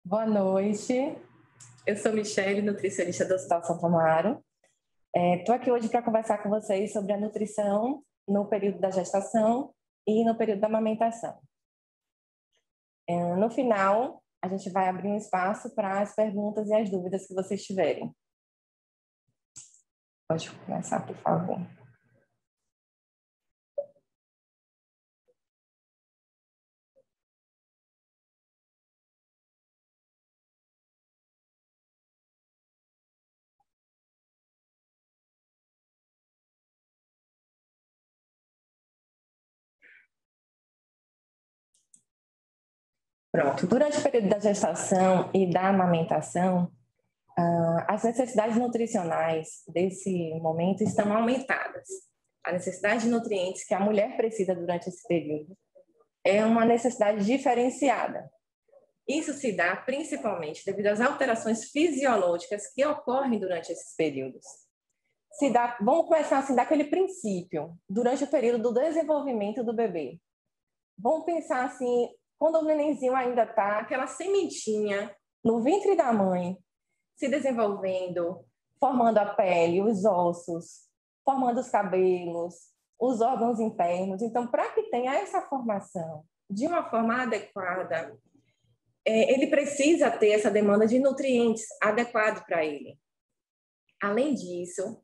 Boa noite, eu sou Michele, nutricionista do Hospital Santo Amaro. Estou aqui hoje para conversar com vocês sobre a nutrição no período da gestação e no período da amamentação. No final, a gente vai abrir um espaço para as perguntas e as dúvidas que vocês tiverem. Pode começar, por favor. Pronto. Durante o período da gestação e da amamentação, as necessidades nutricionais desse momento estão aumentadas. A necessidade de nutrientes que a mulher precisa durante esse período é uma necessidade diferenciada. Isso se dá principalmente devido às alterações fisiológicas que ocorrem durante esses períodos. Vamos começar assim daquele princípio, durante o período do desenvolvimento do bebê. Vamos pensar assim, quando o nenenzinho ainda está, aquela sementinha no ventre da mãe, se desenvolvendo, formando a pele, os ossos, formando os cabelos, os órgãos internos. Então, para que tenha essa formação de uma forma adequada, ele precisa ter essa demanda de nutrientes adequado para ele. Além disso,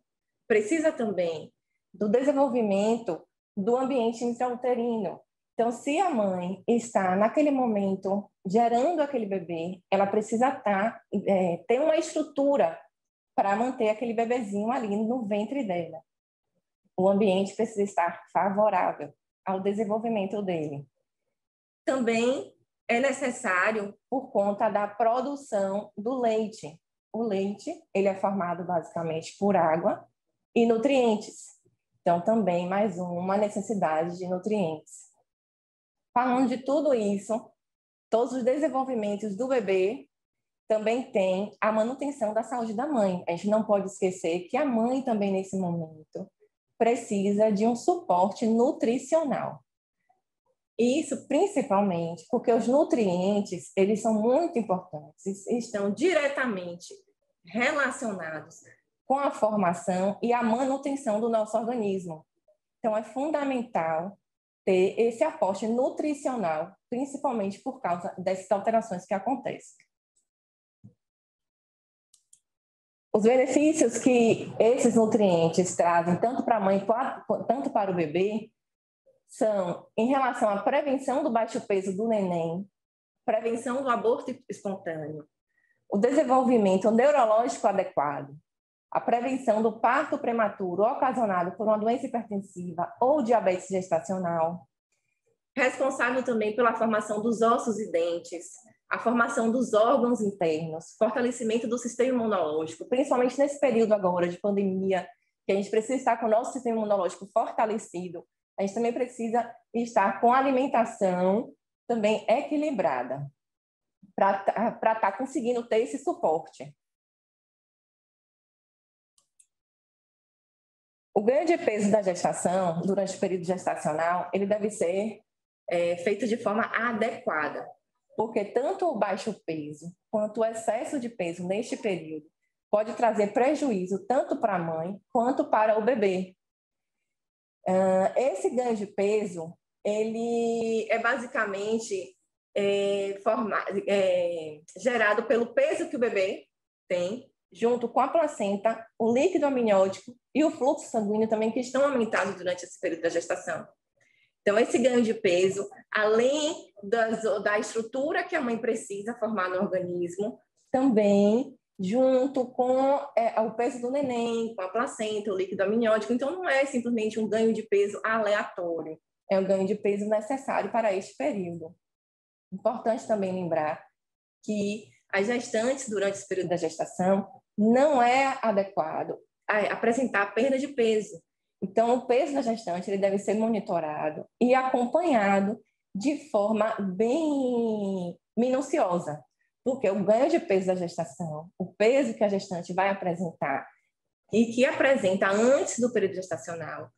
precisa também do desenvolvimento do ambiente intrauterino. Então, se a mãe está, naquele momento, gerando aquele bebê, ela precisa ter uma estrutura para manter aquele bebezinho ali no ventre dela. O ambiente precisa estar favorável ao desenvolvimento dele. Também é necessário por conta da produção do leite. O leite, ele é formado basicamente por água e nutrientes. Então, também mais uma necessidade de nutrientes. Falando de tudo isso, todos os desenvolvimentos do bebê também tem a manutenção da saúde da mãe. A gente não pode esquecer que a mãe também, nesse momento, precisa de um suporte nutricional. Isso principalmente porque os nutrientes, eles são muito importantes, estão diretamente relacionados com a formação e a manutenção do nosso organismo. Então, é fundamental ter esse aporte nutricional, principalmente por causa dessas alterações que acontecem. Os benefícios que esses nutrientes trazem, tanto para a mãe quanto para o bebê, são em relação à prevenção do baixo peso do neném, prevenção do aborto espontâneo, o desenvolvimento neurológico adequado, a prevenção do parto prematuro ocasionado por uma doença hipertensiva ou diabetes gestacional, responsável também pela formação dos ossos e dentes, a formação dos órgãos internos, fortalecimento do sistema imunológico, principalmente nesse período agora de pandemia, que a gente precisa estar com o nosso sistema imunológico fortalecido, a gente também precisa estar com a alimentação também equilibrada, para estar conseguindo ter esse suporte. O ganho de peso da gestação, durante o período gestacional, ele deve ser feito de forma adequada, porque tanto o baixo peso quanto o excesso de peso neste período pode trazer prejuízo tanto para a mãe quanto para o bebê. Esse ganho de peso, ele é basicamente gerado pelo peso que o bebê tem, junto com a placenta, o líquido amniótico e o fluxo sanguíneo também, que estão aumentados durante esse período da gestação. Então, esse ganho de peso, além da estrutura que a mãe precisa formar no organismo, também junto com o peso do neném, com a placenta, o líquido amniótico. Então, não é simplesmente um ganho de peso aleatório, é um ganho de peso necessário para este período. Importante também lembrar que as gestantes, durante esse período da gestação, não é adequado apresentar perda de peso. Então, o peso da gestante ele deve ser monitorado e acompanhado de forma bem minuciosa, porque o ganho de peso da gestação, o peso que a gestante vai apresentar e que apresenta antes do período gestacional,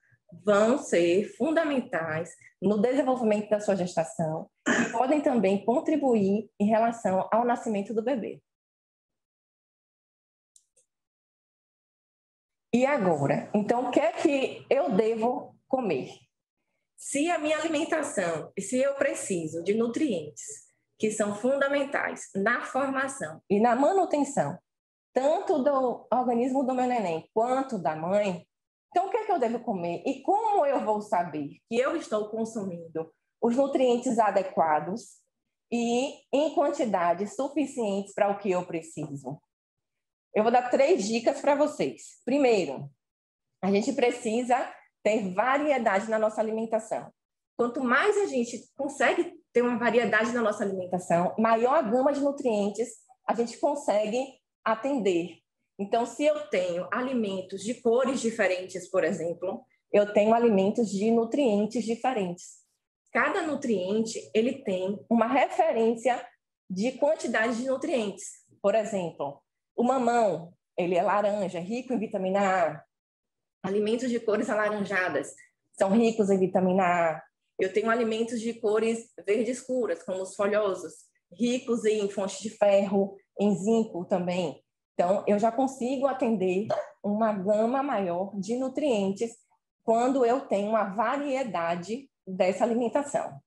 vão ser fundamentais no desenvolvimento da sua gestação e podem também contribuir em relação ao nascimento do bebê. E agora? Então, o que é que eu devo comer? Se a minha alimentação, se eu preciso de nutrientes que são fundamentais na formação e na manutenção, tanto do organismo do meu neném quanto da mãe, então o que é que eu devo comer? E como eu vou saber que eu estou consumindo os nutrientes adequados e em quantidades suficientes para o que eu preciso? Eu vou dar 3 dicas para vocês. Primeiro, a gente precisa ter variedade na nossa alimentação. Quanto mais a gente consegue ter uma variedade na nossa alimentação, maior a gama de nutrientes a gente consegue atender. Então, se eu tenho alimentos de cores diferentes, por exemplo, eu tenho alimentos de nutrientes diferentes. Cada nutriente, ele tem uma referência de quantidade de nutrientes. Por exemplo, o mamão, ele é laranja, rico em vitamina A. Alimentos de cores alaranjadas são ricos em vitamina A. Eu tenho alimentos de cores verde escuras, como os folhosos, ricos em fontes de ferro, em zinco também. Então, eu já consigo atender uma gama maior de nutrientes quando eu tenho uma variedade dessa alimentação.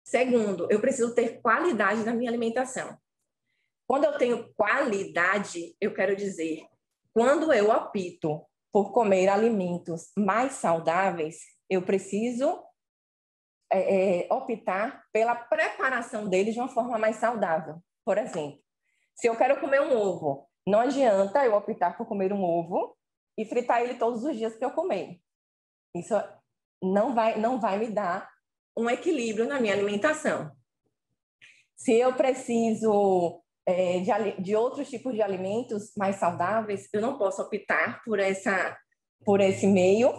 Segundo, eu preciso ter qualidade na minha alimentação. Quando eu tenho qualidade, eu quero dizer, quando eu opto por comer alimentos mais saudáveis, eu preciso optar pela preparação deles de uma forma mais saudável. Por exemplo, se eu quero comer um ovo, não adianta eu optar por comer um ovo e fritar ele todos os dias que eu comer. Isso não vai me dar um equilíbrio na minha alimentação. Se eu preciso de outros tipos de alimentos mais saudáveis, eu não posso optar por esse meio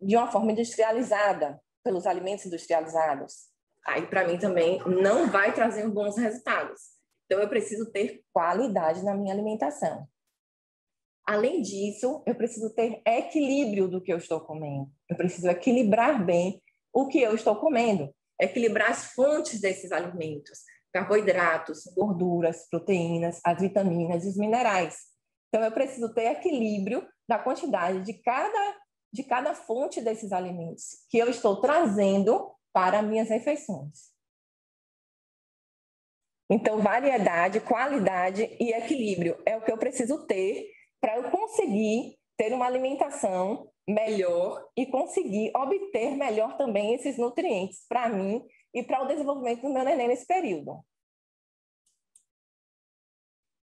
de uma forma industrializada, pelos alimentos industrializados. Aí, para mim, também não vai trazer bons resultados. Então, eu preciso ter qualidade na minha alimentação. Além disso, eu preciso ter equilíbrio do que eu estou comendo. Eu preciso equilibrar bem o que eu estou comendo, equilibrar as fontes desses alimentos, carboidratos, gorduras, proteínas, as vitaminas e os minerais. Então, eu preciso ter equilíbrio da quantidade de cada fonte desses alimentos que eu estou trazendo para minhas refeições. Então, variedade, qualidade e equilíbrio é o que eu preciso ter para eu conseguir ter uma alimentação melhor e conseguir obter melhor também esses nutrientes para mim e para o desenvolvimento do meu neném nesse período.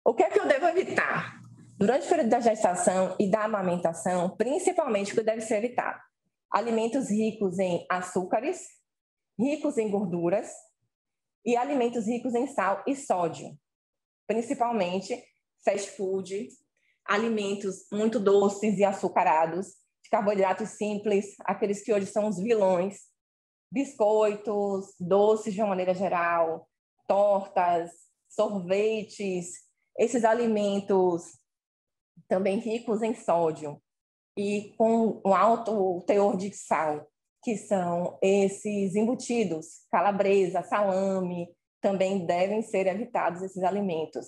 O que é que eu devo evitar? Durante o período da gestação e da amamentação, principalmente o que deve ser evitado? Alimentos ricos em açúcares, ricos em gorduras e alimentos ricos em sal e sódio. Principalmente fast food, alimentos muito doces e açucarados, de carboidratos simples, aqueles que hoje são os vilões, biscoitos, doces de uma maneira geral, tortas, sorvetes, esses alimentos também ricos em sódio e com um alto teor de sal, que são esses embutidos, calabresa, salame, também devem ser evitados esses alimentos.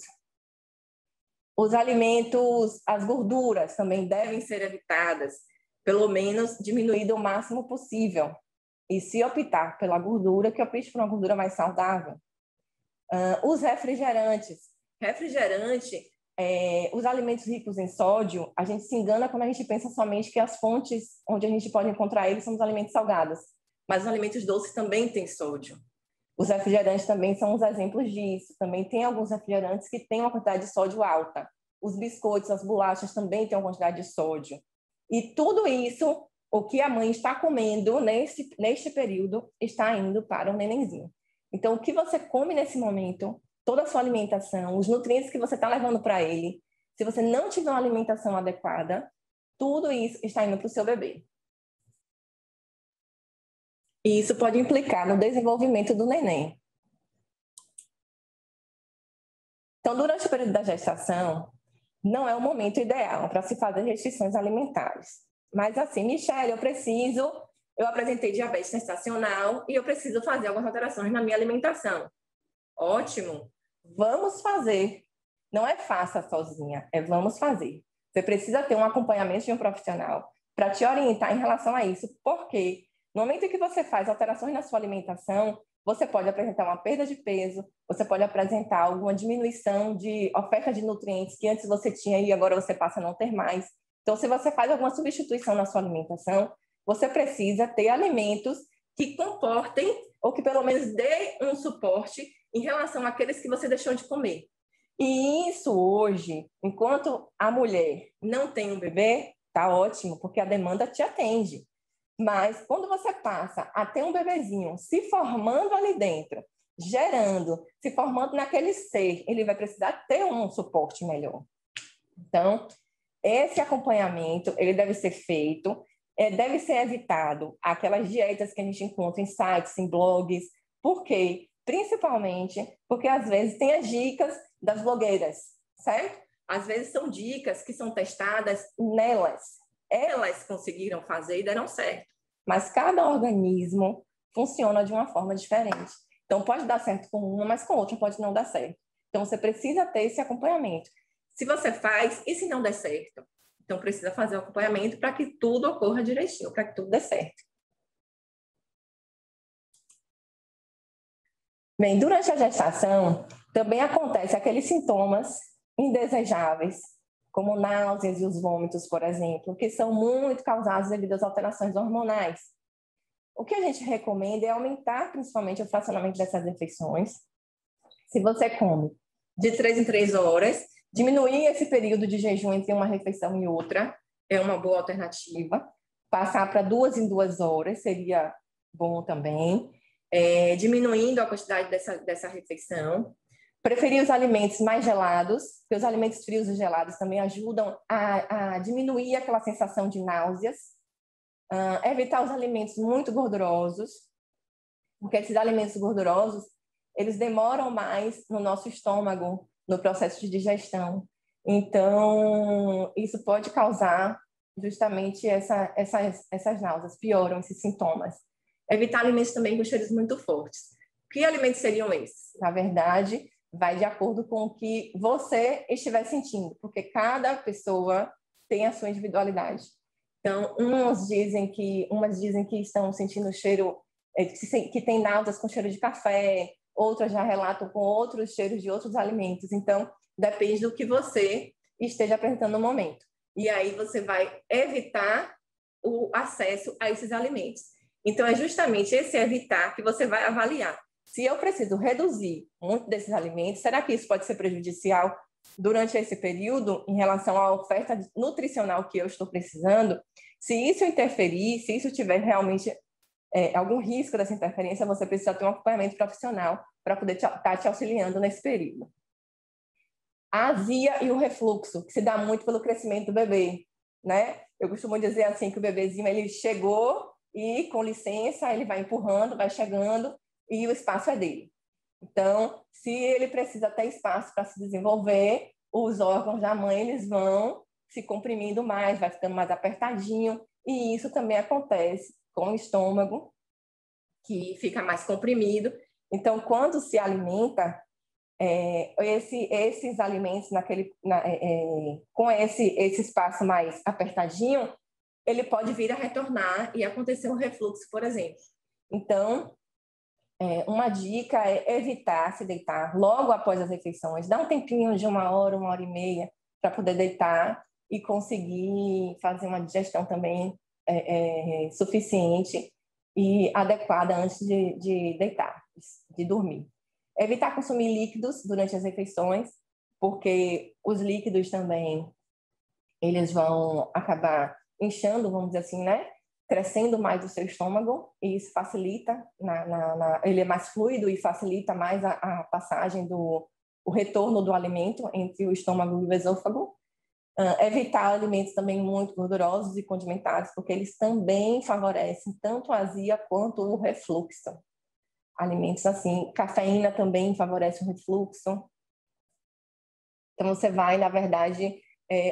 Os alimentos, as gorduras também devem ser evitadas, pelo menos diminuído o máximo possível. E se optar pela gordura, que opte por uma gordura mais saudável. Os refrigerantes. Os alimentos ricos em sódio, a gente se engana quando a gente pensa somente que as fontes onde a gente pode encontrar eles são os alimentos salgados. Mas os alimentos doces também têm sódio. Os refrigerantes também são uns exemplos disso. Também tem alguns refrigerantes que têm uma quantidade de sódio alta. Os biscoitos, as bolachas também têm uma quantidade de sódio. E tudo isso, o que a mãe está comendo neste período, está indo para o nenenzinho. Então, o que você come nesse momento, toda a sua alimentação, os nutrientes que você está levando para ele, se você não tiver uma alimentação adequada, tudo isso está indo para o seu bebê. E isso pode implicar no desenvolvimento do neném. Então, durante o período da gestação, não é o momento ideal para se fazer restrições alimentares. Mas assim, Michele, eu apresentei diabetes gestacional e eu preciso fazer algumas alterações na minha alimentação. Ótimo, vamos fazer. Não é faça sozinha, é vamos fazer. Você precisa ter um acompanhamento de um profissional para te orientar em relação a isso, porque no momento em que você faz alterações na sua alimentação, você pode apresentar uma perda de peso, você pode apresentar alguma diminuição de oferta de nutrientes que antes você tinha e agora você passa a não ter mais. Então, se você faz alguma substituição na sua alimentação, você precisa ter alimentos que comportem ou que pelo menos dê um suporte em relação àqueles que você deixou de comer. E isso hoje, enquanto a mulher não tem um bebê, tá ótimo, porque a demanda te atende. Mas quando você passa a ter um bebezinho se formando ali dentro, gerando, se formando naquele ser, ele vai precisar ter um suporte melhor. Então, esse acompanhamento, ele deve ser feito, deve ser evitado aquelas dietas que a gente encontra em sites, em blogs. Por quê? Principalmente porque, às vezes, tem as dicas das blogueiras, certo? Às vezes são dicas que são testadas nelas. Elas conseguiram fazer e deram certo. Mas cada organismo funciona de uma forma diferente. Então, pode dar certo com uma, mas com outra pode não dar certo. Então, você precisa ter esse acompanhamento. Se você faz, e se não der certo? Então, precisa fazer o acompanhamento para que tudo ocorra direitinho, para que tudo dê certo. Bem, durante a gestação, também acontecem aqueles sintomas indesejáveis, como náuseas e os vômitos, por exemplo, que são muito causados devido às alterações hormonais. O que a gente recomenda é aumentar principalmente o fracionamento dessas refeições. Se você come de 3 em 3 horas, diminuir esse período de jejum entre uma refeição e outra é uma boa alternativa. Passar para 2 em 2 horas seria bom também. Diminuindo a quantidade dessa refeição. Preferir os alimentos mais gelados, porque os alimentos frios e gelados também ajudam a diminuir aquela sensação de náuseas. Evitar os alimentos muito gordurosos, porque esses alimentos gordurosos, eles demoram mais no nosso estômago, no processo de digestão. Então, isso pode causar justamente essas náuseas, pioram esses sintomas. Evitar alimentos também com cheiros muito fortes. Que alimentos seriam esses? Na verdade, vai de acordo com o que você estiver sentindo, porque cada pessoa tem a sua individualidade. Então, umas dizem que estão sentindo cheiro, que tem náuseas com cheiro de café, outras já relatam com outros cheiros de outros alimentos. Então, depende do que você esteja apresentando no momento. E aí você vai evitar o acesso a esses alimentos. Então, é justamente esse evitar que você vai avaliar. Se eu preciso reduzir muito desses alimentos, será que isso pode ser prejudicial durante esse período em relação à oferta nutricional que eu estou precisando? Se isso interferir, se isso tiver realmente algum risco dessa interferência, você precisa ter um acompanhamento profissional para poder estar te auxiliando nesse período. A azia e o refluxo, que se dá muito pelo crescimento do bebê, né? Eu costumo dizer assim que o bebezinho ele chegou e, com licença, ele vai empurrando, vai chegando e o espaço é dele. Então, se ele precisa ter espaço para se desenvolver, os órgãos da mãe eles vão se comprimindo mais, vai ficando mais apertadinho, e isso também acontece com o estômago, que fica mais comprimido. Então, quando se alimenta, esses alimentos com esse espaço mais apertadinho, ele pode vir a retornar e acontecer um refluxo, por exemplo. Então, uma dica é evitar se deitar logo após as refeições. Dá um tempinho de 1 hora e meia, para poder deitar e conseguir fazer uma digestão também suficiente e adequada antes de deitar, de dormir. Evitar consumir líquidos durante as refeições, porque os líquidos também eles vão acabar inchando, vamos dizer assim, né? Crescendo mais o seu estômago, e isso facilita, ele é mais fluido e facilita mais a passagem o retorno do alimento entre o estômago e o esôfago. Evitar alimentos também muito gordurosos e condimentados, porque eles também favorecem tanto a azia quanto o refluxo. Alimentos assim, cafeína também favorece o refluxo. Então, você vai, na verdade,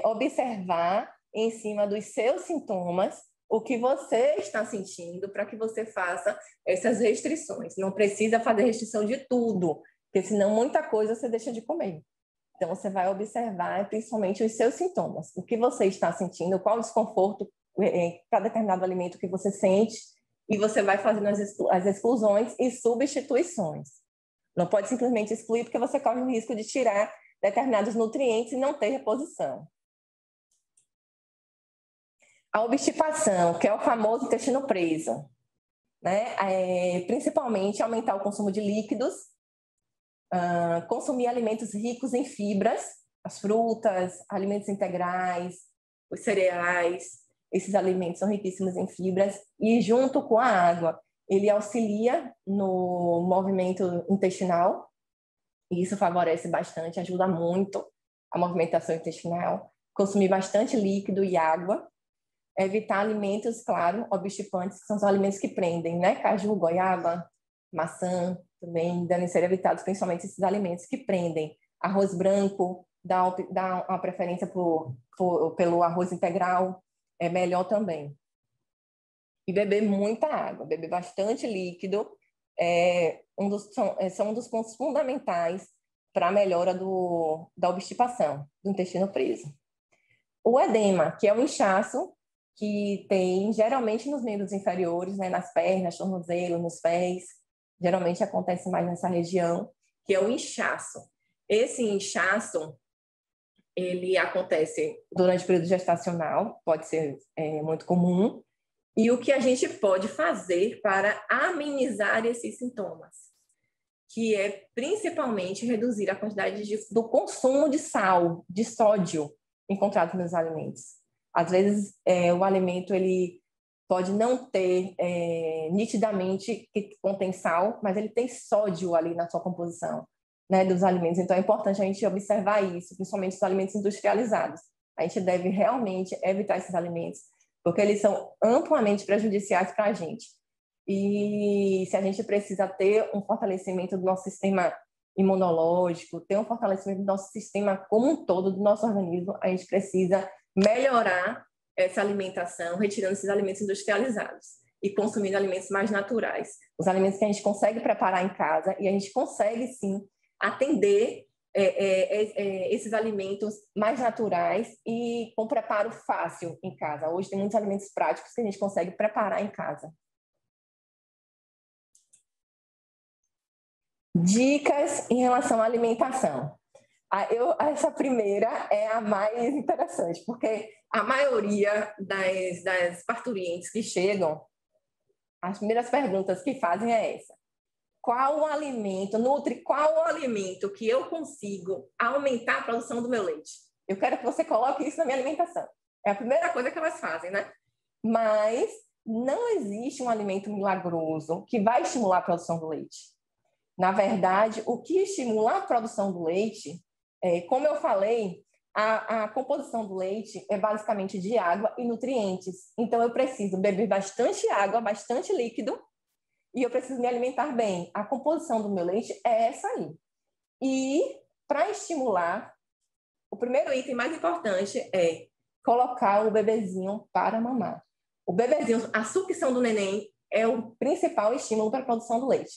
observar em cima dos seus sintomas, o que você está sentindo, para que você faça essas restrições. Não precisa fazer restrição de tudo, porque senão muita coisa você deixa de comer. Então, você vai observar principalmente os seus sintomas. O que você está sentindo, qual o desconforto para determinado alimento que você sente, e você vai fazendo as exclusões e substituições. Não pode simplesmente excluir, porque você corre o risco de tirar determinados nutrientes e não ter reposição. A obstipação, que é o famoso intestino preso, né? Principalmente aumentar o consumo de líquidos, consumir alimentos ricos em fibras, as frutas, alimentos integrais, os cereais, esses alimentos são riquíssimos em fibras, e junto com a água, ele auxilia no movimento intestinal, e isso favorece bastante, ajuda muito a movimentação intestinal. Consumir bastante líquido e água, evitar alimentos, claro, obstipantes, que são os alimentos que prendem, né? Caju, goiaba, maçã, também devem ser evitados, principalmente esses alimentos que prendem. Arroz branco, dá uma preferência pelo arroz integral, é melhor também. E beber muita água, beber bastante líquido, são um dos pontos fundamentais para a melhora da obstipação, do intestino preso. O edema, que é o inchaço, que tem geralmente nos membros inferiores, né, nas pernas, tornozelo, nos pés, geralmente acontece mais nessa região, que é o inchaço. Esse inchaço, ele acontece durante o período gestacional, pode ser muito comum, e o que a gente pode fazer para amenizar esses sintomas, que é principalmente reduzir a quantidade do consumo de sal, de sódio encontrado nos alimentos. Às vezes, o alimento ele pode não ter nitidamente que contém sal, mas ele tem sódio ali na sua composição, né, dos alimentos. Então, é importante a gente observar isso, principalmente os alimentos industrializados. A gente deve realmente evitar esses alimentos, porque eles são amplamente prejudiciais para a gente. E se a gente precisa ter um fortalecimento do nosso sistema imunológico, ter um fortalecimento do nosso sistema como um todo, do nosso organismo, a gente precisa melhorar essa alimentação, retirando esses alimentos industrializados e consumindo alimentos mais naturais. Os alimentos que a gente consegue preparar em casa, e a gente consegue, sim, atender esses alimentos mais naturais e com preparo fácil em casa. Hoje tem muitos alimentos práticos que a gente consegue preparar em casa. Dicas em relação à alimentação. Essa primeira é a mais interessante, porque a maioria das parturientes que chegam, as primeiras perguntas que fazem é essa: qual o alimento que eu consigo aumentar a produção do meu leite? Eu quero que você coloque isso na minha alimentação. É a primeira coisa que elas fazem, né? Mas não existe um alimento milagroso que vai estimular a produção do leite. Na verdade, o que estimula a produção do leite, como eu falei, a composição do leite é basicamente de água e nutrientes. Então, eu preciso beber bastante água, bastante líquido, e eu preciso me alimentar bem. A composição do meu leite é essa aí. E, para estimular, o primeiro item mais importante é colocar o bebezinho para mamar. O bebezinho, a sucção do neném é o principal estímulo para a produção do leite.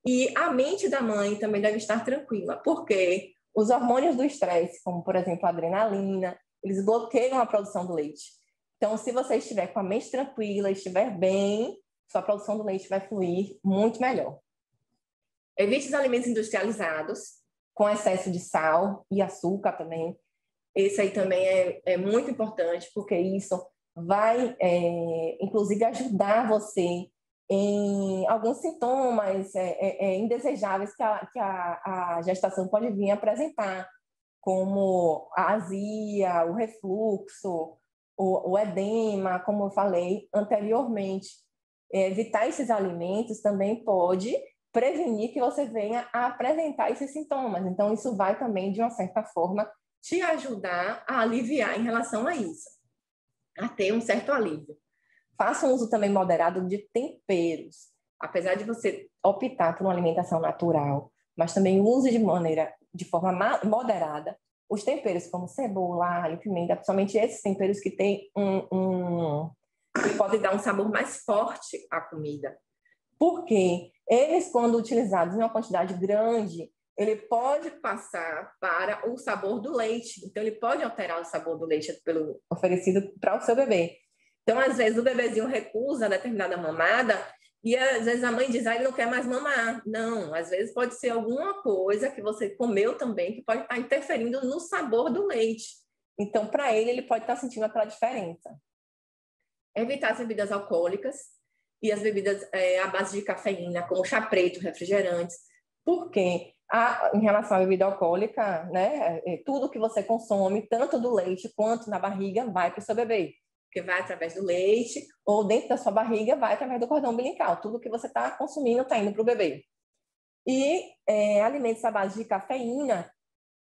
E a mente da mãe também deve estar tranquila, porque os hormônios do estresse, como, por exemplo, a adrenalina, eles bloqueiam a produção do leite. Então, se você estiver com a mente tranquila, estiver bem, sua produção do leite vai fluir muito melhor. Evite os alimentos industrializados, com excesso de sal e açúcar também. Esse aí também é muito importante, porque isso vai, inclusive, ajudar você em alguns sintomas indesejáveis que a gestação pode vir a apresentar, como a azia, o refluxo, o edema, como eu falei anteriormente. Evitar esses alimentos também pode prevenir que você venha a apresentar esses sintomas. Então, isso vai também, de uma certa forma, te ajudar a aliviar em relação a isso, a ter um certo alívio. Faça um uso também moderado de temperos. Apesar de você optar por uma alimentação natural, mas também use de forma moderada, os temperos como cebola, alho, pimenta, principalmente esses temperos que tem que podem dar um sabor mais forte à comida. Porque eles, quando utilizados em uma quantidade grande, ele pode passar para o sabor do leite. Então, ele pode alterar o sabor do leite oferecido para o seu bebê. Então, às vezes, o bebezinho recusa determinada mamada e, às vezes, a mãe diz, ele não quer mais mamar. Não, às vezes pode ser alguma coisa que você comeu também que pode estar interferindo no sabor do leite. Então, para ele pode estar sentindo aquela diferença. Evitar as bebidas alcoólicas e as bebidas à base de cafeína, como chá preto, refrigerantes. Porque, em relação à bebida alcoólica, né, tudo que você consome, tanto do leite quanto na barriga, vai para o seu bebê. Porque vai através do leite, ou dentro da sua barriga, vai através do cordão umbilical. Tudo que você está consumindo está indo para o bebê. E alimentos à base de cafeína,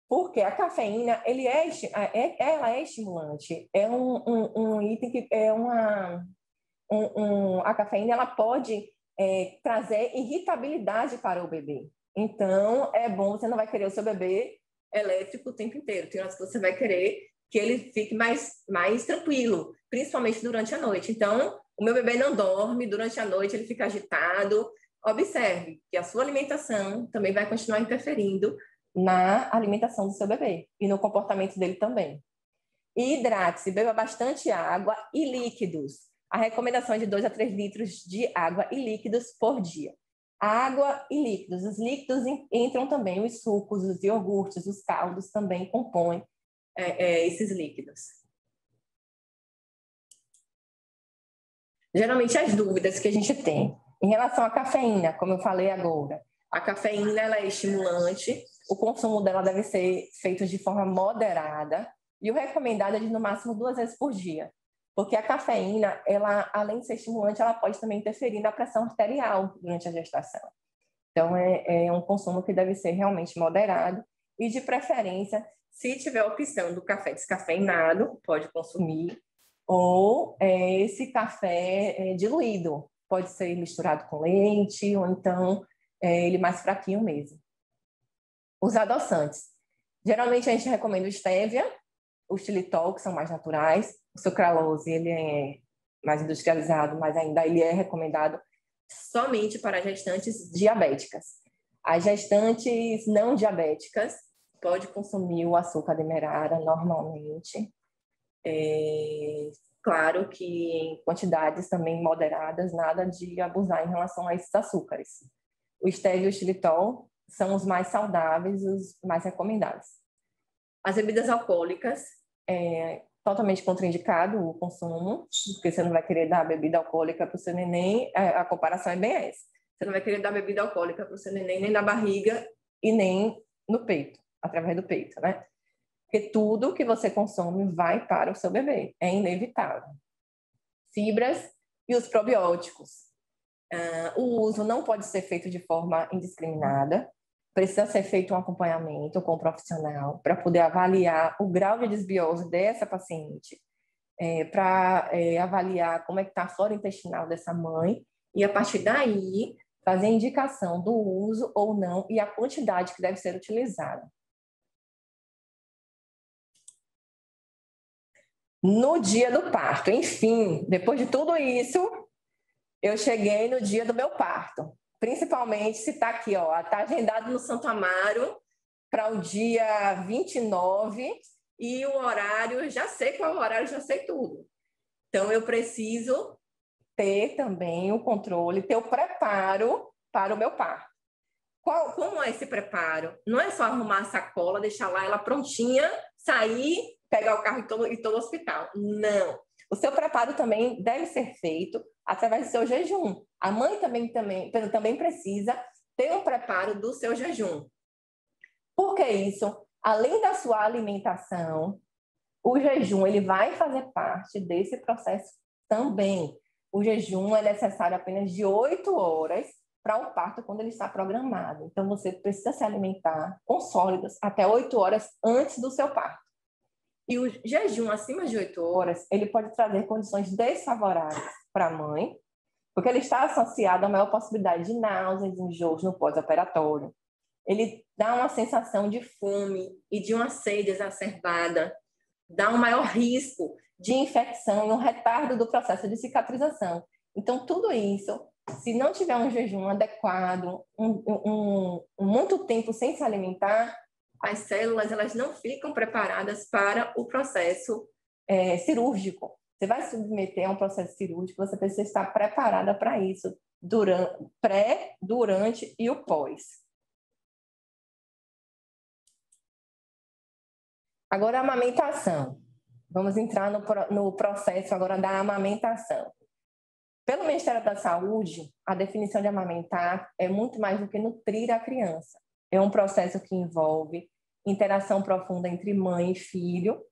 porque a cafeína, ela é estimulante. É um item que é a cafeína, ela pode trazer irritabilidade para o bebê. Então, é bom, você não vai querer o seu bebê elétrico o tempo inteiro. Tem horas que você vai querer que ele fique mais tranquilo, principalmente durante a noite. Então, o meu bebê não dorme, durante a noite ele fica agitado. Observe que a sua alimentação também vai continuar interferindo na alimentação do seu bebê e no comportamento dele também. E hidrate-se, beba bastante água e líquidos. A recomendação é de 2 a 3 litros de água e líquidos por dia. Água e líquidos. Os líquidos entram também os sucos, os iogurtes, os caldos também compõem esses líquidos. Geralmente as dúvidas que a gente tem em relação à cafeína, como eu falei agora, a cafeína ela é estimulante, o consumo dela deve ser feito de forma moderada e o recomendado é de no máximo 2 vezes por dia, porque a cafeína, ela, além de ser estimulante, ela pode também interferir na pressão arterial durante a gestação. Então, é um consumo que deve ser realmente moderado e, de preferência, se tiver a opção do café descafeinado, pode consumir, ou esse café diluído, pode ser misturado com leite, ou então ele mais fraquinho mesmo. Os adoçantes. Geralmente a gente recomenda o stevia, o xilitol, que são mais naturais. O sucralose, ele é mais industrializado, mas ainda ele é recomendado somente para gestantes diabéticas. As gestantes não diabéticas podem consumir o açúcar demerara normalmente. Claro que em quantidades também moderadas, nada de abusar em relação a esses açúcares. O stevia e o xilitol são os mais saudáveis, os mais recomendados. As bebidas alcoólicas, totalmente contraindicado o consumo, porque você não vai querer dar bebida alcoólica para o seu neném, a comparação é bem essa. Você não vai querer dar bebida alcoólica para o seu neném nem na barriga e nem no peito, através do peito, né? Porque tudo que você consome vai para o seu bebê, é inevitável. Fibras e os probióticos. O uso não pode ser feito de forma indiscriminada, precisa ser feito um acompanhamento com o profissional para poder avaliar o grau de desbiose dessa paciente, para avaliar como é que está a flora intestinal dessa mãe e, a partir daí, fazer a indicação do uso ou não e a quantidade que deve ser utilizada. No dia do parto, enfim, depois de tudo isso, eu cheguei no dia do meu parto. Principalmente se está aqui, está agendado no Santo Amaro para o dia 29 e o horário, já sei qual é o horário, já sei tudo. Então, eu preciso ter também o controle, ter o preparo para o meu parto. Como é esse preparo? Não é só arrumar a sacola, deixar lá ela prontinha, sair, pegar o carro e todo o hospital. Não. O seu preparo também deve ser feito através do seu jejum. A mãe também precisa ter um preparo do seu jejum. Por que isso? Além da sua alimentação, o jejum ele vai fazer parte desse processo também. O jejum é necessário apenas de 8 horas para o parto quando ele está programado. Então, você precisa se alimentar com sólidos até 8 horas antes do seu parto. E o jejum acima de 8 horas, ele pode trazer condições desfavoráveis para a mãe, porque ele está associado a maior possibilidade de náuseas, enjoos no pós-operatório. ele dá uma sensação de fome e de uma sede exacerbada, dá um maior risco de infecção e um retardo do processo de cicatrização. Então, tudo isso, se não tiver um jejum adequado, muito tempo sem se alimentar, as células elas não ficam preparadas para o processo cirúrgico. Você vai submeter a um processo cirúrgico, você precisa estar preparada para isso, pré, durante e o pós. Agora, a amamentação. Vamos entrar no processo agora da amamentação. Pelo Ministério da Saúde, a definição de amamentar é muito mais do que nutrir a criança. É um processo que envolve interação profunda entre mãe e filho,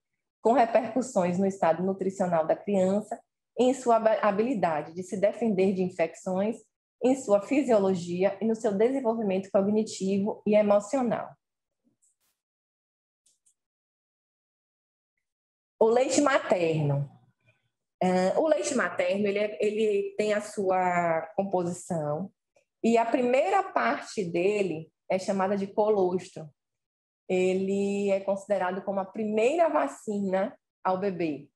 com repercussões no estado nutricional da criança, em sua habilidade de se defender de infecções, em sua fisiologia e no seu desenvolvimento cognitivo e emocional. O leite materno. O leite materno ele tem a sua composição e a primeira parte dele é chamada de colostro. Ele é considerado como a primeira vacina ao bebê.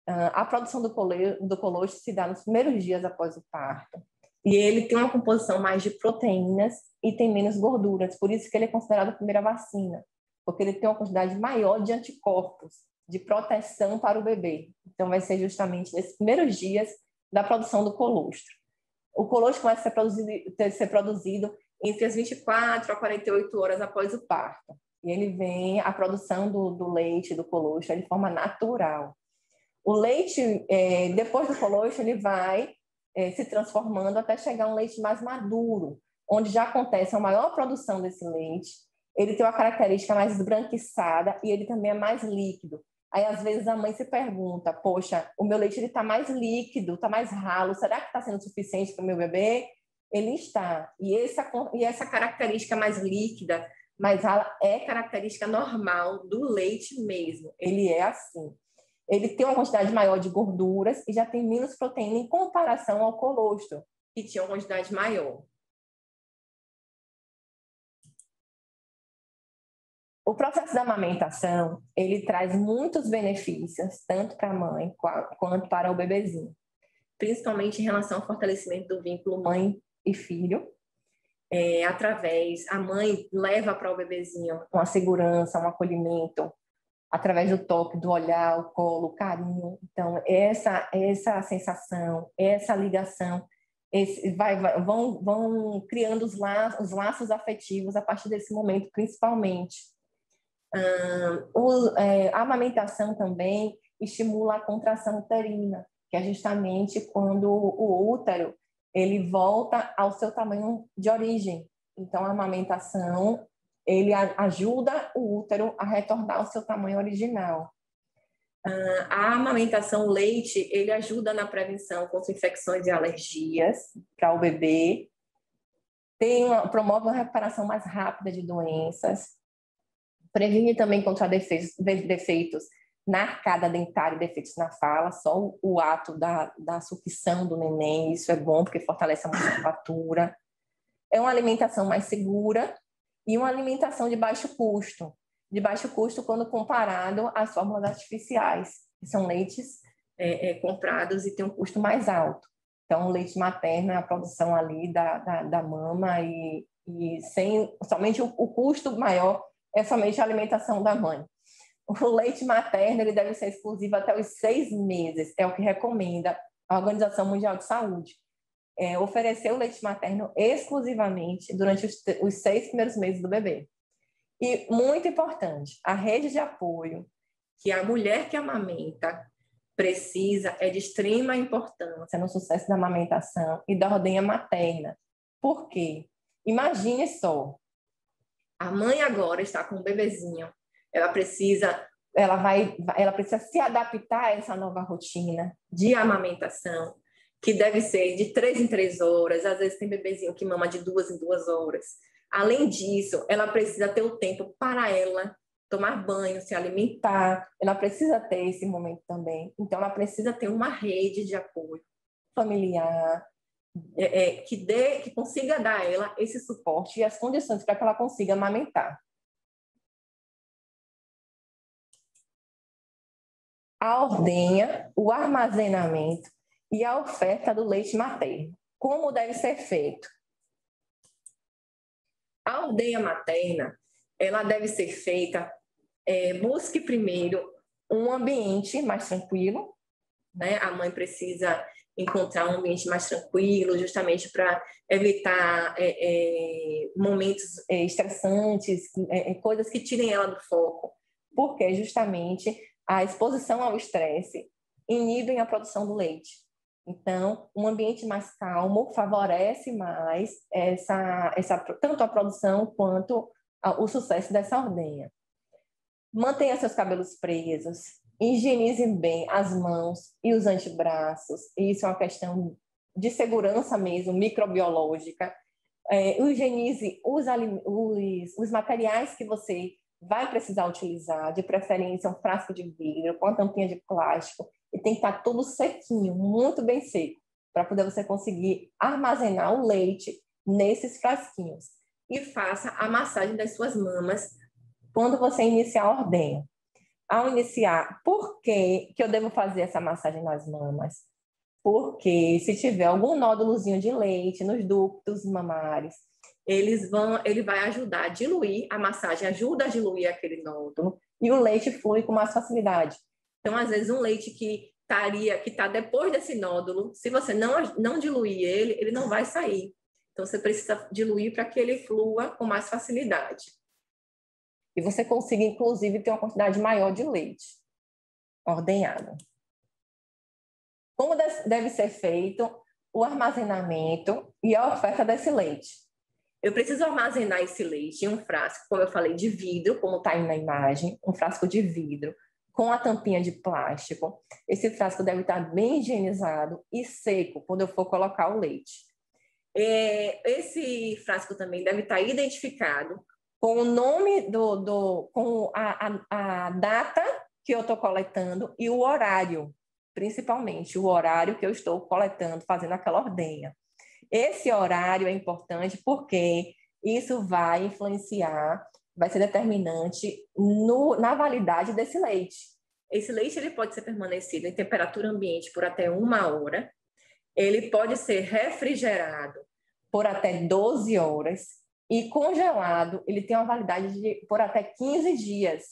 A produção do colostro se dá nos primeiros dias após o parto. E ele tem uma composição mais de proteínas e tem menos gorduras. Por isso que ele é considerado a primeira vacina, porque ele tem uma quantidade maior de anticorpos, de proteção para o bebê. Então, vai ser justamente nesses primeiros dias da produção do colostro. O colostro começa a ser produzido entre as 24 a 48 horas após o parto. E ele vem, a produção do leite, do colostro, de forma natural. O leite, depois do colostro, ele vai se transformando até chegar a um leite mais maduro, onde já acontece a maior produção desse leite. Ele tem uma característica mais esbranquiçada e ele também é mais líquido. Aí, às vezes, a mãe se pergunta, poxa, o meu leite está mais líquido, está mais ralo, será que está sendo suficiente para o meu bebê? Ele está. E essa característica mais líquida, mais rala, é característica normal do leite mesmo. Ele é assim. Ele tem uma quantidade maior de gorduras e já tem menos proteína em comparação ao colostro, que tinha uma quantidade maior. O processo da amamentação, ele traz muitos benefícios, tanto para a mãe quanto para o bebezinho, principalmente em relação ao fortalecimento do vínculo mãe e filho. A mãe leva para o bebezinho uma segurança, um acolhimento, através do toque, do olhar, o colo, o carinho. Então, essa sensação, essa ligação, vão criando os laços afetivos a partir desse momento, principalmente. A amamentação também estimula a contração uterina, que é justamente quando o útero ele volta ao seu tamanho de origem. Então, a amamentação ele ajuda o útero a retornar ao seu tamanho original. A amamentação, o leite, ele ajuda na prevenção contra infecções e alergias para o bebê, promove uma recuperação mais rápida de doenças, previne também contra defeitos na arcada dentária e defeitos na fala, só o ato da sucção do neném, isso é bom porque fortalece a musculatura. É uma alimentação mais segura e uma alimentação de baixo custo quando comparado às fórmulas artificiais, que são leites comprados e têm um custo mais alto. Então, o leite materno é a produção ali da mama e somente o custo maior é somente a alimentação da mãe. O leite materno ele deve ser exclusivo até os 6 meses, é o que recomenda a Organização Mundial de Saúde. Oferecer o leite materno exclusivamente durante os 6 primeiros meses do bebê. E, muito importante, a rede de apoio que a mulher que amamenta precisa é de extrema importância no sucesso da amamentação e da ordenha materna. Por quê? Imagine só, a mãe agora está com um bebezinho, ela precisa se adaptar a essa nova rotina de amamentação, que deve ser de 3 em 3 horas, às vezes tem bebezinho que mama de 2 em 2 horas. Além disso, ela precisa ter o tempo para ela tomar banho, se alimentar, ela precisa ter esse momento também. Então, ela precisa ter uma rede de apoio familiar, que consiga dar a ela esse suporte e as condições para que ela consiga amamentar. A ordenha, o armazenamento e a oferta do leite materno. Como deve ser feito? A ordenha materna, ela deve ser feita, busque primeiro um ambiente mais tranquilo, né? A mãe precisa encontrar um ambiente mais tranquilo, justamente para evitar momentos estressantes, coisas que tirem ela do foco, porque justamente a exposição ao estresse inibem a produção do leite. Então, um ambiente mais calmo favorece mais tanto a produção quanto o sucesso dessa ordenha. Mantenha seus cabelos presos, higienize bem as mãos e os antebraços. Isso é uma questão de segurança mesmo, microbiológica. Higienize os materiais que você vai precisar utilizar, de preferência um frasco de vidro com a tampinha de plástico, e tem que estar tudo sequinho, muito bem seco, para poder você conseguir armazenar o leite nesses frasquinhos. E faça a massagem das suas mamas quando você iniciar a ordenha. Ao iniciar, por que eu devo fazer essa massagem nas mamas? Porque se tiver algum nódulozinho de leite nos ductos mamários, ele vai ajudar a diluir, a massagem ajuda a diluir aquele nódulo e o leite flui com mais facilidade. Então, às vezes, um leite que está depois desse nódulo, se você não diluir ele não vai sair. Então, você precisa diluir para que ele flua com mais facilidade. E você consiga, inclusive, ter uma quantidade maior de leite ordenhado. Como deve ser feito o armazenamento e a oferta desse leite? Eu preciso armazenar esse leite em um frasco, como eu falei, de vidro, como está aí na imagem, um frasco de vidro com a tampinha de plástico. Esse frasco deve estar bem higienizado e seco quando eu for colocar o leite. Esse frasco também deve estar identificado com o nome com a data que eu estou coletando e o horário, principalmente o horário que eu estou coletando, fazendo aquela ordenha. Esse horário é importante porque isso vai influenciar, vai ser determinante na validade desse leite. Esse leite ele pode ser permanecido em temperatura ambiente por até 1 hora, ele pode ser refrigerado por até 12 horas e congelado, ele tem uma validade por até 15 dias.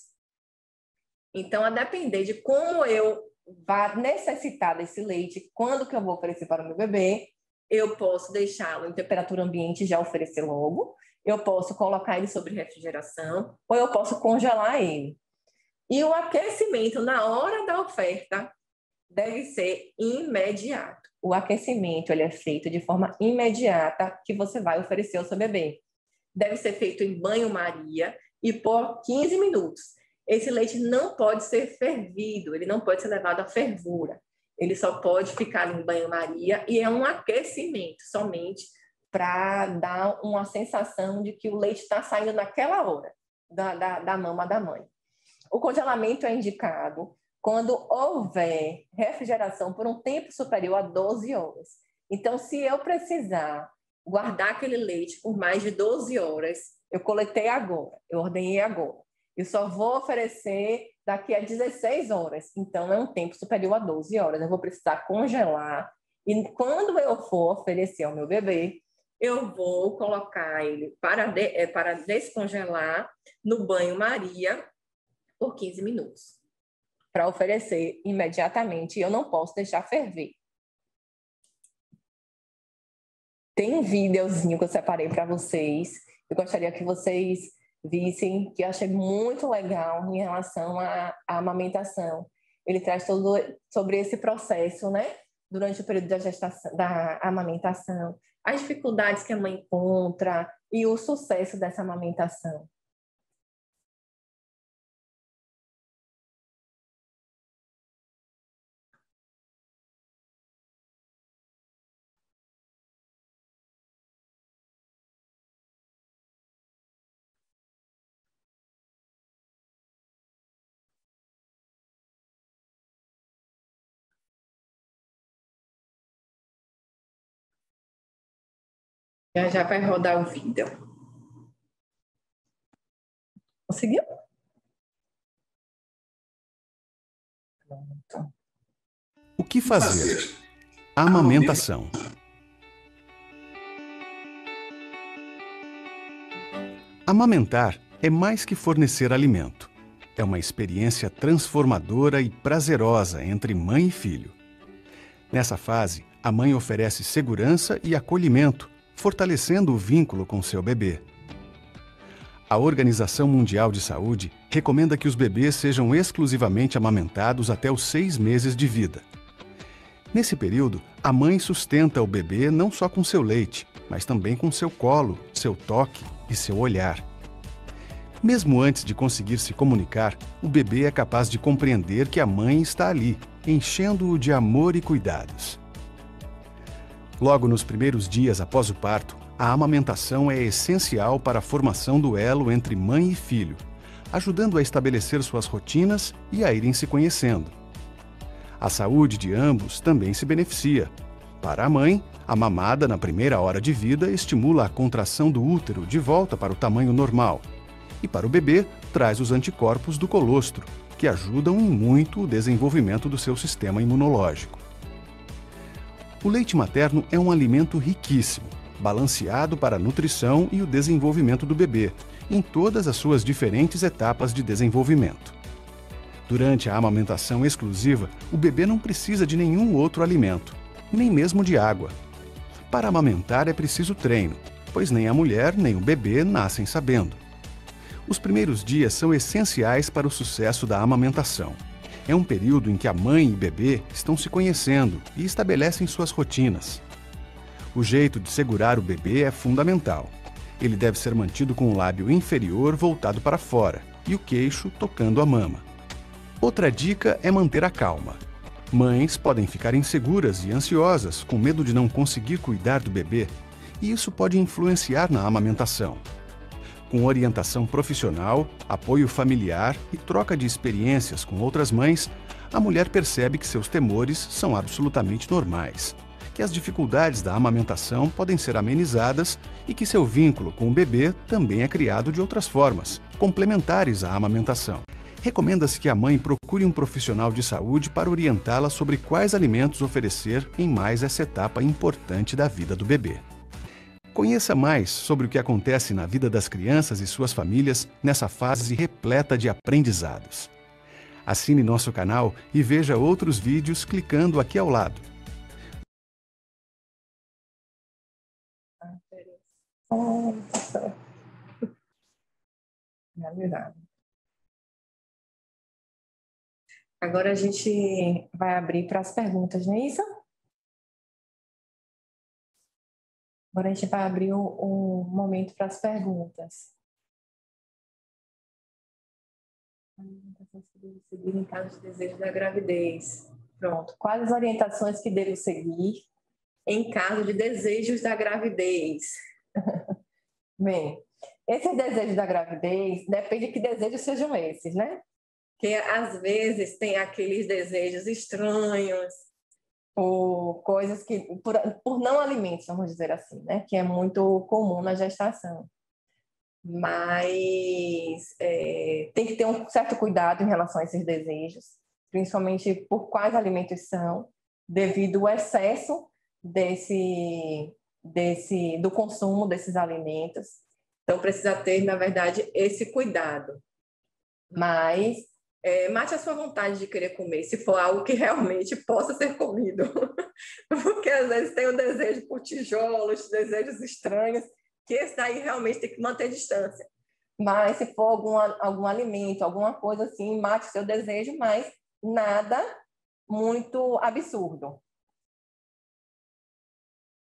Então, a depender de como eu vá necessitar desse leite, quando que eu vou oferecer para o meu bebê, eu posso deixá-lo em temperatura ambiente e já oferecer logo, eu posso colocar ele sobre refrigeração, ou eu posso congelar ele. E o aquecimento na hora da oferta deve ser imediato. O aquecimento ele é feito de forma imediata que você vai oferecer ao seu bebê. Deve ser feito em banho-maria e por 15 minutos. Esse leite não pode ser fervido, ele não pode ser levado à fervura. Ele só pode ficar em banho-maria e é um aquecimento somente para dar uma sensação de que o leite está saindo naquela hora da mama da mãe. O congelamento é indicado quando houver refrigeração por um tempo superior a 12 horas. Então, se eu precisar guardar aquele leite por mais de 12 horas, eu coletei agora, eu ordenhei agora. Eu só vou oferecer daqui a 16 horas. Então, é um tempo superior a 12 horas. Eu vou precisar congelar. E quando eu for oferecer ao meu bebê, eu vou colocar ele para descongelar no banho-maria por 15 minutos. Para oferecer imediatamente. Eu não posso deixar ferver. Tem um videozinho que eu separei para vocês. Eu gostaria que vocês vissem, que eu achei muito legal em relação à amamentação. Ele traz tudo sobre esse processo, né? Durante o período da gestação, da amamentação, as dificuldades que a mãe encontra e o sucesso dessa amamentação. Já já vai rodar o vídeo. Conseguiu? Pronto. O que fazer? Amamentação. Amamentar é mais que fornecer alimento. É uma experiência transformadora e prazerosa entre mãe e filho. Nessa fase, a mãe oferece segurança e acolhimento, fortalecendo o vínculo com seu bebê. A Organização Mundial de Saúde recomenda que os bebês sejam exclusivamente amamentados até os 6 meses de vida. Nesse período, a mãe sustenta o bebê não só com seu leite, mas também com seu colo, seu toque e seu olhar. Mesmo antes de conseguir se comunicar, o bebê é capaz de compreender que a mãe está ali, enchendo-o de amor e cuidados. Logo nos primeiros dias após o parto, a amamentação é essencial para a formação do elo entre mãe e filho, ajudando a estabelecer suas rotinas e a irem se conhecendo. A saúde de ambos também se beneficia. Para a mãe, a mamada na primeira hora de vida estimula a contração do útero de volta para o tamanho normal. E para o bebê, traz os anticorpos do colostro, que ajudam em muito o desenvolvimento do seu sistema imunológico. O leite materno é um alimento riquíssimo, balanceado para a nutrição e o desenvolvimento do bebê, em todas as suas diferentes etapas de desenvolvimento. Durante a amamentação exclusiva, o bebê não precisa de nenhum outro alimento, nem mesmo de água. Para amamentar é preciso treino, pois nem a mulher nem o bebê nascem sabendo. Os primeiros dias são essenciais para o sucesso da amamentação. É um período em que a mãe e o bebê estão se conhecendo e estabelecem suas rotinas. O jeito de segurar o bebê é fundamental. Ele deve ser mantido com o lábio inferior voltado para fora e o queixo tocando a mama. Outra dica é manter a calma. Mães podem ficar inseguras e ansiosas, com medo de não conseguir cuidar do bebê, e isso pode influenciar na amamentação. Com orientação profissional, apoio familiar e troca de experiências com outras mães, a mulher percebe que seus temores são absolutamente normais, que as dificuldades da amamentação podem ser amenizadas e que seu vínculo com o bebê também é criado de outras formas, complementares à amamentação. Recomenda-se que a mãe procure um profissional de saúde para orientá-la sobre quais alimentos oferecer em mais essa etapa importante da vida do bebê. Conheça mais sobre o que acontece na vida das crianças e suas famílias nessa fase repleta de aprendizados. Assine nosso canal e veja outros vídeos clicando aqui ao lado. Agora a gente vai abrir para as perguntas, não é isso? Agora a gente vai abrir um momento para as perguntas. Seguir em caso de desejo da gravidez. Pronto. Quais as orientações que devo seguir em caso de desejos da gravidez? Bem, esses desejos da gravidez, depende de que desejos sejam esses, né? Que às vezes tem aqueles desejos estranhos, por coisas que, por não alimentos, vamos dizer assim, né? Que é muito comum na gestação. Mas tem que ter um certo cuidado em relação a esses desejos, principalmente por quais alimentos são, devido ao excesso do consumo desses alimentos. Então, precisa ter, na verdade, esse cuidado. Mas mate a sua vontade de querer comer, se for algo que realmente possa ser comido. Porque, às vezes, tem um desejo por tijolos, desejos estranhos, que esse daí realmente tem que manter distância. Mas se for algum alimento, alguma coisa assim, mate o seu desejo, mas nada muito absurdo.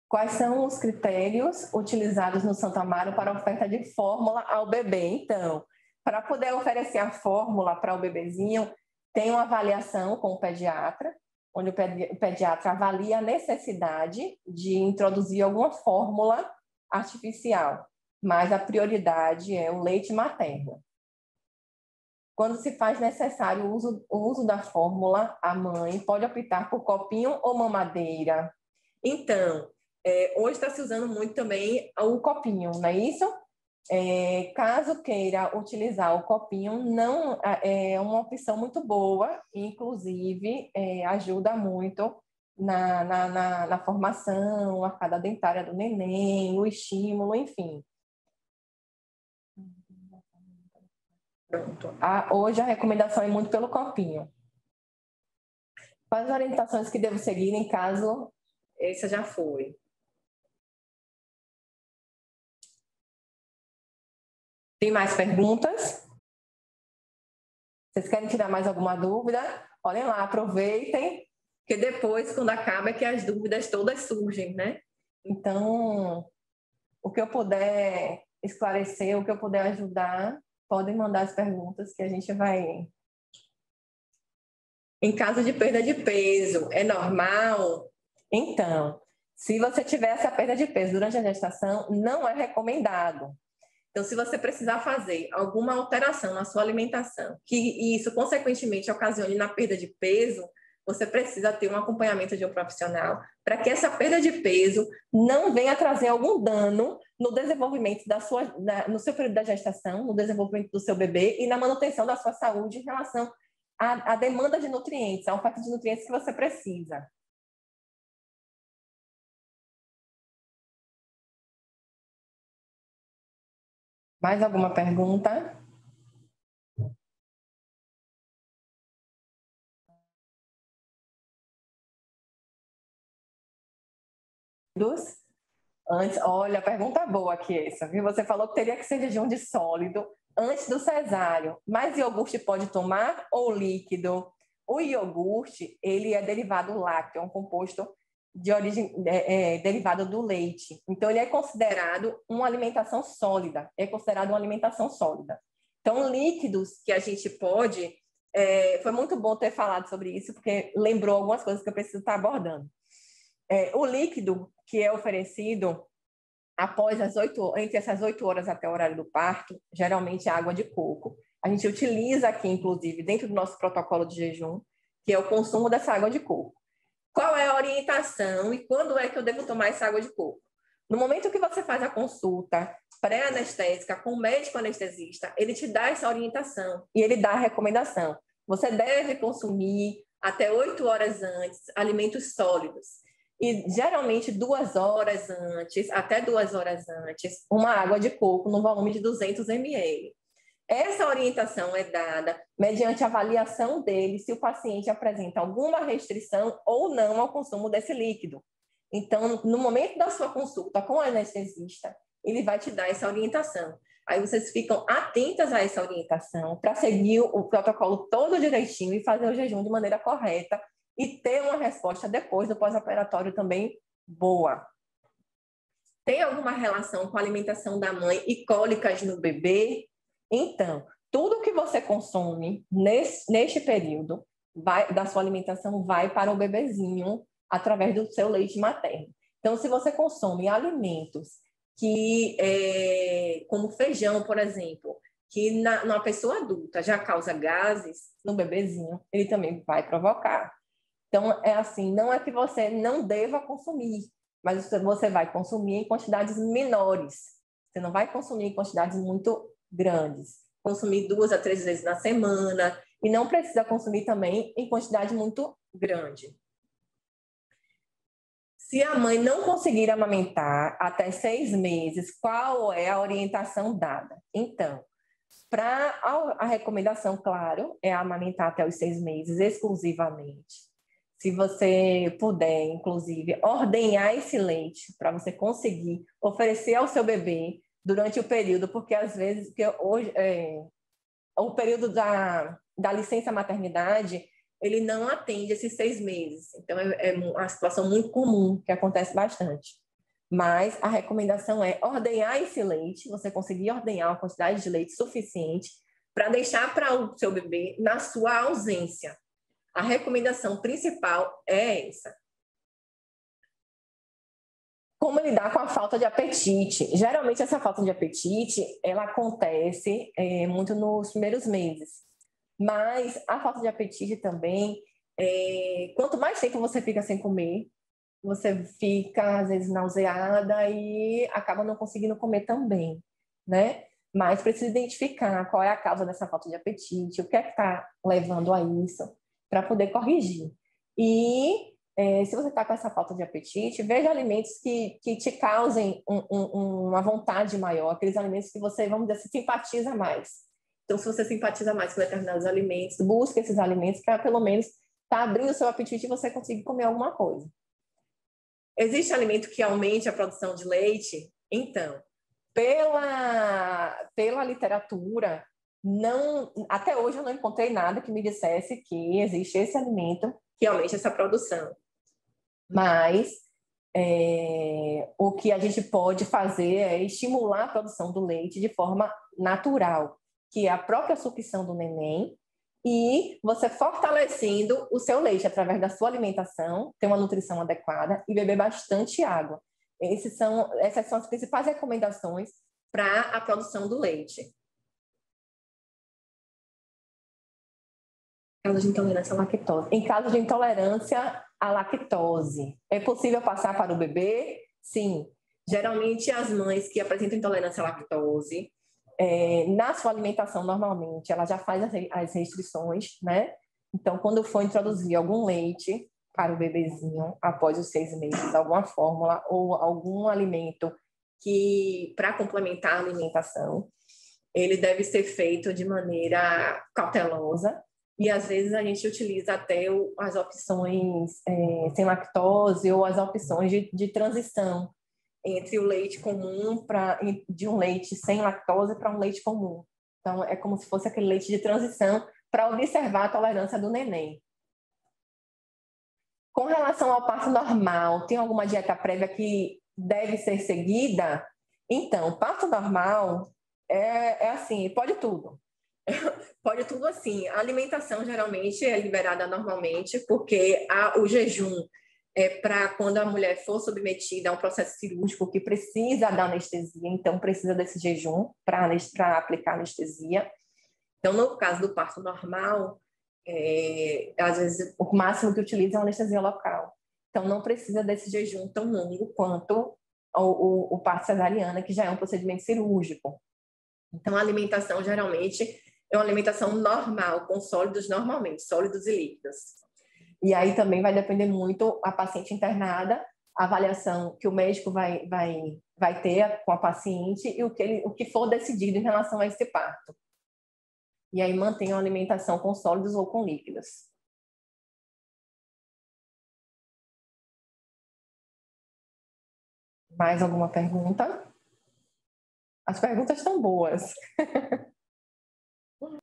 Quais são os critérios utilizados no Santo Amaro para a oferta de fórmula ao bebê? Então, para poder oferecer a fórmula para o bebezinho, tem uma avaliação com o pediatra, onde o pediatra avalia a necessidade de introduzir alguma fórmula artificial, mas a prioridade é o leite materno. Quando se faz necessário o uso da fórmula, a mãe pode optar por copinho ou mamadeira. Então, Hoje está se usando muito também o copinho, não é isso? Caso queira utilizar o copinho, não é uma opção muito boa, inclusive ajuda muito na formação, a cada dentária do neném, o estímulo, enfim. Pronto. Hoje a recomendação é muito pelo copinho. Quais as orientações que devo seguir em caso essa já foi? Tem mais perguntas? Vocês querem tirar mais alguma dúvida? Olhem lá, aproveitem, que depois, quando acaba, é que as dúvidas todas surgem, né? Então, o que eu puder esclarecer, o que eu puder ajudar, podem mandar as perguntas que a gente vai... Em caso de perda de peso, é normal? Então, se você tiver essa perda de peso durante a gestação, não é recomendado. Então, se você precisar fazer alguma alteração na sua alimentação, que isso, consequentemente, ocasione na perda de peso, você precisa ter um acompanhamento de um profissional para que essa perda de peso não venha trazer algum dano no desenvolvimento no seu período da gestação, no desenvolvimento do seu bebê e na manutenção da sua saúde em relação à demanda de nutrientes, à oferta de nutrientes que você precisa. Mais alguma pergunta? Antes, olha, pergunta boa aqui essa, viu? Você falou que teria que ser jejum de sólido antes do cesáreo, mas iogurte pode tomar ou líquido? O iogurte, ele é derivado lácteo, é um composto de origem derivado do leite. Então, ele é considerado uma alimentação sólida, Então, líquidos que a gente pode... foi muito bom ter falado sobre isso, porque lembrou algumas coisas que eu preciso estar abordando. O líquido que é oferecido após entre essas 8 horas até o horário do parto, geralmente é água de coco. A gente utiliza aqui, inclusive, dentro do nosso protocolo de jejum, que é o consumo dessa água de coco. Qual é a orientação e quando é que eu devo tomar essa água de coco? No momento que você faz a consulta pré-anestésica com o médico anestesista, ele te dá essa orientação e ele dá a recomendação. Você deve consumir até 8 horas antes alimentos sólidos. E geralmente 2 horas antes, até 2 horas antes, uma água de coco no volume de 200 ml. Essa orientação é dada mediante avaliação dele se o paciente apresenta alguma restrição ou não ao consumo desse líquido. Então, no momento da sua consulta com o anestesista, ele vai te dar essa orientação. Aí vocês ficam atentas a essa orientação para seguir o protocolo todo direitinho e fazer o jejum de maneira correta e ter uma resposta depois do pós-operatório também boa. Tem alguma relação com a alimentação da mãe e cólicas no bebê? Então, tudo que você consome neste período da sua alimentação vai para o bebezinho através do seu leite materno. Então, se você consome alimentos como feijão, por exemplo, que numa pessoa adulta já causa gases, no bebezinho, ele também vai provocar. Então, é assim, não é que você não deva consumir, mas você vai consumir em quantidades menores. Você não vai consumir em quantidades muito grandes. Consumir 2 a 3 vezes na semana e não precisa consumir também em quantidade muito grande. Se a mãe não conseguir amamentar até 6 meses, qual é a orientação dada? Então, a recomendação, claro, é amamentar até os 6 meses exclusivamente. Se você puder, inclusive, ordenhar esse leite para você conseguir oferecer ao seu bebê durante o período, porque às vezes, hoje, o período da licença maternidade, ele não atende esses 6 meses. Então, é uma situação muito comum, que acontece bastante. Mas a recomendação é ordenhar esse leite, você conseguir ordenhar uma quantidade de leite suficiente para deixar para o seu bebê na sua ausência. A recomendação principal é essa. Como lidar com a falta de apetite? Geralmente, essa falta de apetite, ela acontece muito nos primeiros meses. Mas a falta de apetite também, quanto mais tempo você fica sem comer, você fica, às vezes, nauseada e acaba não conseguindo comer também, né? Mas precisa identificar qual é a causa dessa falta de apetite, o que é que está levando a isso, para poder corrigir. E se você está com essa falta de apetite, veja alimentos que te causem uma vontade maior, aqueles alimentos que você, vamos dizer, se simpatiza mais. Então, se você simpatiza mais com determinados alimentos, busque esses alimentos para, pelo menos, estar abrindo o seu apetite e você conseguir comer alguma coisa. Existe alimento que aumente a produção de leite? Então, pela literatura, até hoje eu não encontrei nada que me dissesse que existe esse alimento que aumente essa produção. Mas o que a gente pode fazer é estimular a produção do leite de forma natural, que é a própria sucção do neném, e você fortalecendo o seu leite através da sua alimentação, ter uma nutrição adequada e beber bastante água. Essas são as principais recomendações para a produção do leite. Caso de intolerância à lactose. Em caso de intolerância à lactose, é possível passar para o bebê? Sim. Geralmente, as mães que apresentam intolerância à lactose, na sua alimentação, normalmente, ela já faz as restrições, né? Então, quando for introduzir algum leite para o bebezinho, após os 6 meses, alguma fórmula ou algum alimento para complementar a alimentação, ele deve ser feito de maneira cautelosa, e às vezes a gente utiliza até as opções sem lactose ou as opções de transição entre o leite comum de um leite sem lactose para um leite comum. Então, é como se fosse aquele leite de transição para observar a tolerância do neném. Com relação ao parto normal, tem alguma dieta prévia que deve ser seguida? Então, parto normal é assim, pode tudo. Pode tudo assim. A alimentação geralmente é liberada normalmente, porque o jejum é para quando a mulher for submetida a um processo cirúrgico que precisa da anestesia, então precisa desse jejum para aplicar anestesia. Então, no caso do parto normal, às vezes o máximo que utiliza é a anestesia local. Então, não precisa desse jejum tão longo quanto o parto cesariana, que já é um procedimento cirúrgico. Então, a alimentação geralmente é uma alimentação normal, com sólidos normalmente, sólidos e líquidos. E aí também vai depender muito a paciente internada, a avaliação que o médico vai ter com a paciente e o que for decidido em relação a esse parto. E aí mantém a alimentação com sólidos ou com líquidos. Mais alguma pergunta? As perguntas estão boas.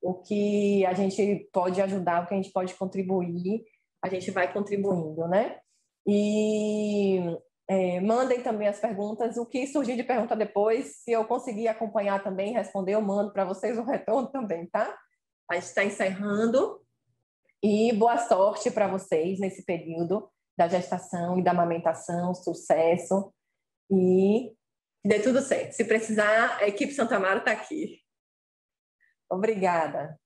O que a gente pode ajudar, o que a gente pode contribuir, a gente vai contribuindo, né? E mandem também as perguntas. O que surgir de pergunta depois, se eu conseguir acompanhar também, responder, eu mando para vocês o retorno também, tá? A gente está encerrando. E boa sorte para vocês nesse período da gestação e da amamentação, sucesso. E dê tudo certo. Se precisar, a equipe Santa Amaro está aqui. Obrigada.